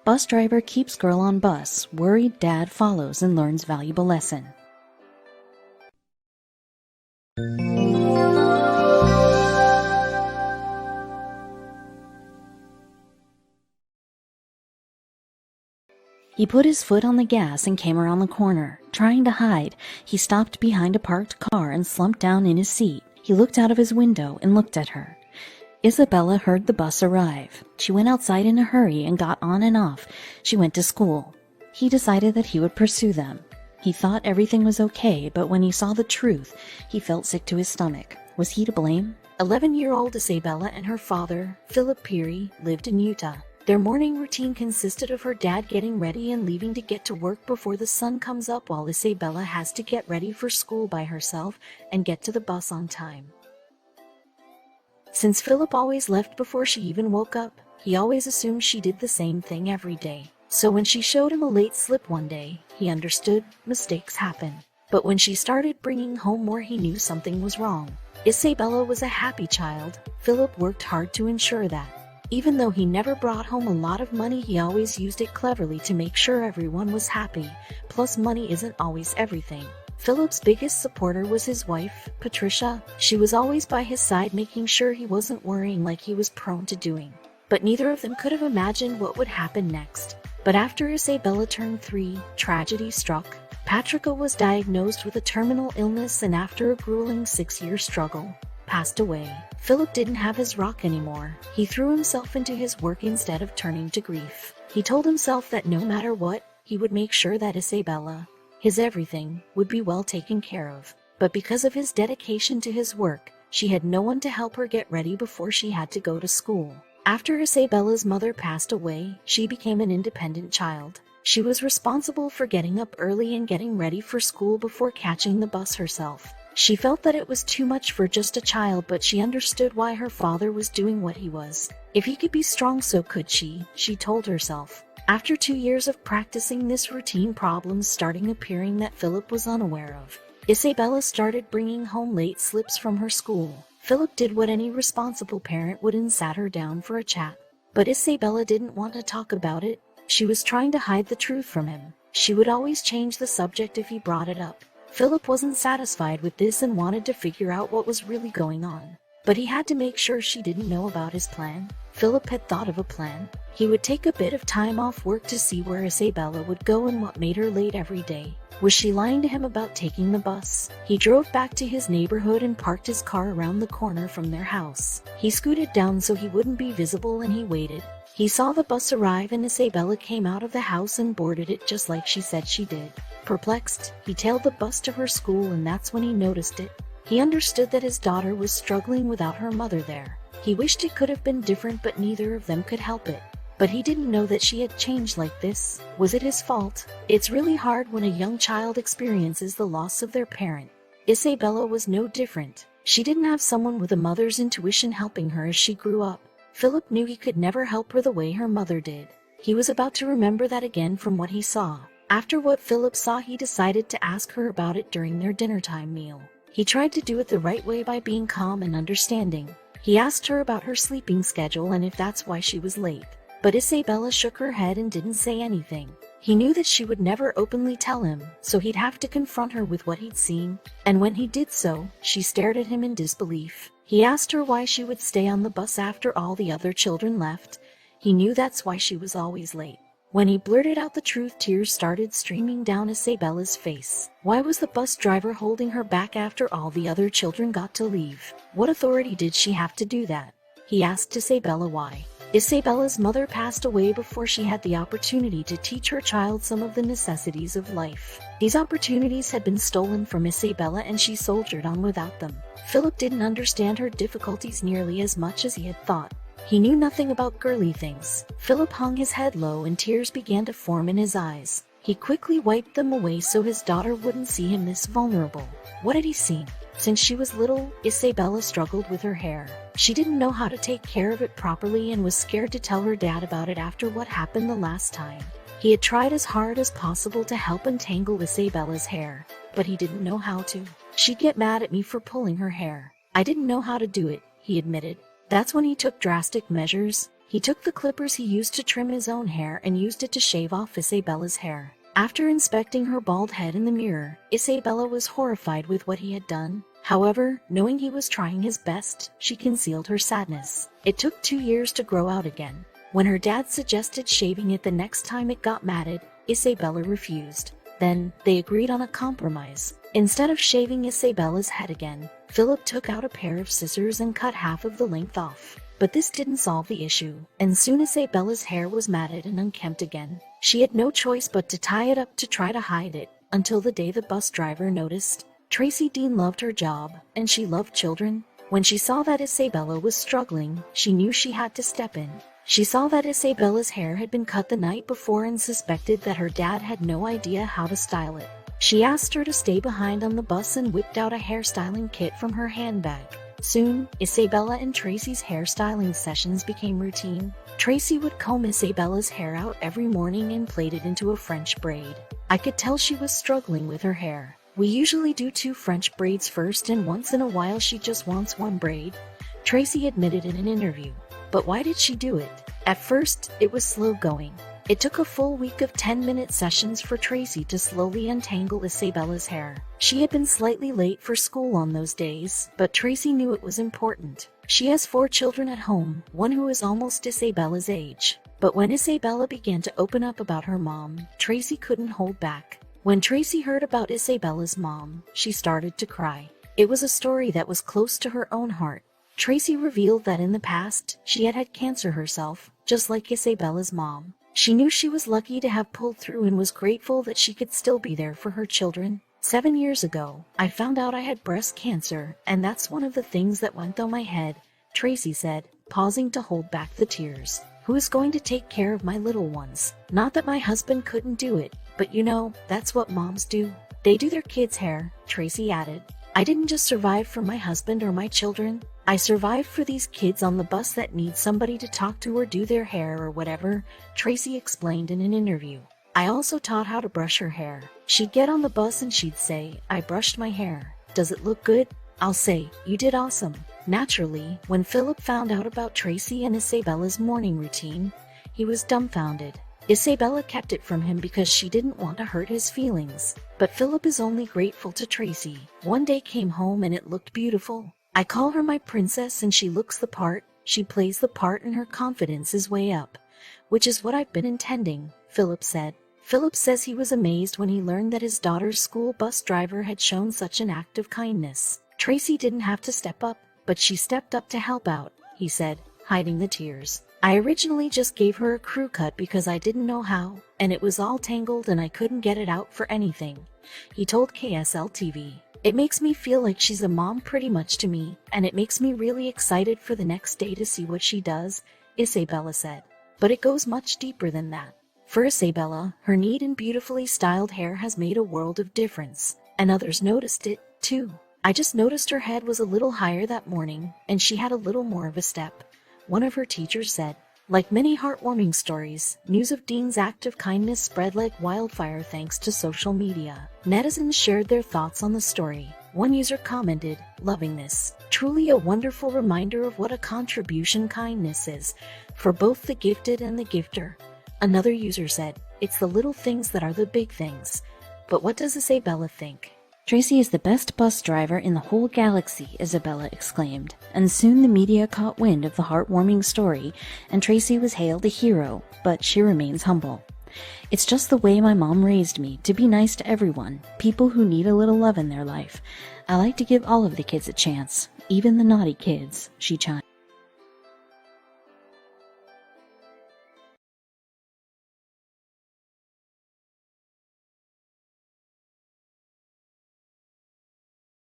Bus driver keeps girl on bus. Worried dad follows and learns valuable lesson. He put his foot on the gas and came around the corner. Trying to hide, he stopped behind a parked car and slumped down in his seat. He looked out of his window and looked at her. Isabella heard the bus arrive. She went outside in a hurry and got on and off. She went to school. He decided that he would pursue them. He thought everything was okay, but when he saw the truth, he felt sick to his stomach. Was he to blame? 11-year-old Isabella and her father, Philip Peary, lived in Utah. Their morning routine consisted of her dad getting ready and leaving to get to work before the sun comes up, while Isabella has to get ready for school by herself and get to the bus on time. Since Philip always left before she even woke up, he always assumed she did the same thing every day. So when she showed him a late slip one day, he understood mistakes happen. But when she started bringing home more, he knew something was wrong. Isabella was a happy child. Philip worked hard to ensure that. Even though he never brought home a lot of money, he always used it cleverly to make sure everyone was happy. Plus, money isn't always everything. Philip's biggest supporter was his wife, Patricia. She was always by his side, making sure he wasn't worrying like he was prone to doing. But neither of them could have imagined what would happen next. But after Isabella turned 3, tragedy struck. Patricia was diagnosed with a terminal illness and after a grueling 6-year struggle, passed away. Philip didn't have his rock anymore. He threw himself into his work instead of turning to grief. He told himself that no matter what, he would make sure that Isabella, his everything, would be well taken care of. But because of his dedication to his work, she had no one to help her get ready before she had to go to school. After Isabella's mother passed away, she became an independent child. She was responsible for getting up early and getting ready for school before catching the bus herself. She felt that it was too much for just a child, but she understood why her father was doing what he was. If he could be strong, so could she told herself. After 2 years of practicing this routine, problems started appearing that Philip was unaware of. Isabella started bringing home late slips from her school. Philip did what any responsible parent would and sat her down for a chat. But Isabella didn't want to talk about it. She was trying to hide the truth from him. She would always change the subject if he brought it up. Philip wasn't satisfied with this and wanted to figure out what was really going on. But he had to make sure she didn't know about his plan. Philip had thought of a plan. He would take a bit of time off work to see where Isabella would go and what made her late every day. Was she lying to him about taking the bus? He drove back to his neighborhood and parked his car around the corner from their house. He scooted down so he wouldn't be visible and he waited. He saw the bus arrive and Isabella came out of the house and boarded it just like she said she did. Perplexed, he tailed the bus to her school and that's when he noticed it. He understood that his daughter was struggling without her mother there. He wished it could have been different, but neither of them could help it. But he didn't know that she had changed like this. Was it his fault? It's really hard when a young child experiences the loss of their parent. Isabella was no different. She didn't have someone with a mother's intuition helping her as she grew up. Philip knew he could never help her the way her mother did. He was about to remember that again from what he saw. After what Philip saw, he decided to ask her about it during their dinnertime meal. He tried to do it the right way by being calm and understanding. He asked her about her sleeping schedule and if that's why she was late. But Isabella shook her head and didn't say anything. He knew that she would never openly tell him, so he'd have to confront her with what he'd seen. And when he did so, she stared at him in disbelief. He asked her why she would stay on the bus after all the other children left. He knew that's why she was always late. When he blurted out the truth, tears started streaming down Isabella's face. Why was the bus driver holding her back after all the other children got to leave? What authority did she have to do that? He asked Isabella why. Isabella's mother passed away before she had the opportunity to teach her child some of the necessities of life. These opportunities had been stolen from Isabella and she soldiered on without them. Philip didn't understand her difficulties nearly as much as he had thought. He knew nothing about girly things. Philip hung his head low and tears began to form in his eyes. He quickly wiped them away so his daughter wouldn't see him this vulnerable. What had he seen? Since she was little, Isabella struggled with her hair. She didn't know how to take care of it properly and was scared to tell her dad about it after what happened the last time. He had tried as hard as possible to help untangle Isabella's hair, but he didn't know how to. She'd get mad at me for pulling her hair. I didn't know how to do it, he admitted. That's when he took drastic measures. He took the clippers he used to trim his own hair and used it to shave off Isabella's hair. After inspecting her bald head in the mirror, Isabella was horrified with what he had done. However, knowing he was trying his best, she concealed her sadness. It took 2 years to grow out again. When her dad suggested shaving it the next time it got matted, Isabella refused. Then, they agreed on a compromise. Instead of shaving Isabella's head again, Philip took out a pair of scissors and cut half of the length off. But this didn't solve the issue, and soon Isabella's hair was matted and unkempt again. She had no choice but to tie it up to try to hide it, until the day the bus driver noticed. Tracy Dean loved her job, and she loved children. When she saw that Isabella was struggling, she knew she had to step in. She saw that Isabella's hair had been cut the night before and suspected that her dad had no idea how to style it. She asked her to stay behind on the bus and whipped out a hairstyling kit from her handbag. Soon, Isabella and Tracy's hairstyling sessions became routine. Tracy would comb Isabella's hair out every morning and plait it into a French braid. I could tell she was struggling with her hair. We usually do 2 French braids first, and once in a while she just wants 1 braid, Tracy admitted in an interview. But why did she do it? At first, it was slow going. It took a full week of 10-minute sessions for Tracy to slowly untangle Isabella's hair. She had been slightly late for school on those days, but Tracy knew it was important. She has 4 children at home, one who is almost Isabella's age. But when Isabella began to open up about her mom, Tracy couldn't hold back. When Tracy heard about Isabella's mom, she started to cry. It was a story that was close to her own heart. Tracy revealed that in the past, she had had cancer herself, just like Isabella's mom. She knew she was lucky to have pulled through and was grateful that she could still be there for her children. 7 years ago, I found out I had breast cancer, and that's one of the things that went through my head, Tracy said, pausing to hold back the tears. Who is going to take care of my little ones? Not that my husband couldn't do it, but you know, that's what moms do. They do their kids' hair, Tracy added. I didn't just survive for my husband or my children. I survived for these kids on the bus that need somebody to talk to or do their hair or whatever, Tracy explained in an interview. I also taught how to brush her hair. She'd get on the bus and she'd say, I brushed my hair. Does it look good? I'll say, you did awesome. Naturally, when Philip found out about Tracy and Isabella's morning routine, he was dumbfounded. Isabella kept it from him because she didn't want to hurt his feelings. But Philip is only grateful to Tracy. One day came home and it looked beautiful. I call her my princess and she looks the part, she plays the part and her confidence is way up. Which is what I've been intending, Philip said. Philip says he was amazed when he learned that his daughter's school bus driver had shown such an act of kindness. Tracy didn't have to step up, but she stepped up to help out, he said, hiding the tears. I originally just gave her a crew cut because I didn't know how, and it was all tangled and I couldn't get it out for anything, he told KSL-TV. It makes me feel like she's a mom pretty much to me, and it makes me really excited for the next day to see what she does, Isabella said. But it goes much deeper than that. For Isabella, her neat and beautifully styled hair has made a world of difference, and others noticed it, too. I just noticed her head was a little higher that morning, and she had a little more of a step, one of her teachers said. Like many heartwarming stories, news of Dean's act of kindness spread like wildfire thanks to social media. Netizens shared their thoughts on the story. One user commented, loving this. Truly a wonderful reminder of what a contribution kindness is, for both the gifted and the gifter. Another user said, it's the little things that are the big things. But what does Isabella think? Tracy is the best bus driver in the whole galaxy, Isabella exclaimed, and soon the media caught wind of the heartwarming story, and Tracy was hailed a hero, but she remains humble. It's just the way my mom raised me, to be nice to everyone, people who need a little love in their life. I like to give all of the kids a chance, even the naughty kids, she chimed.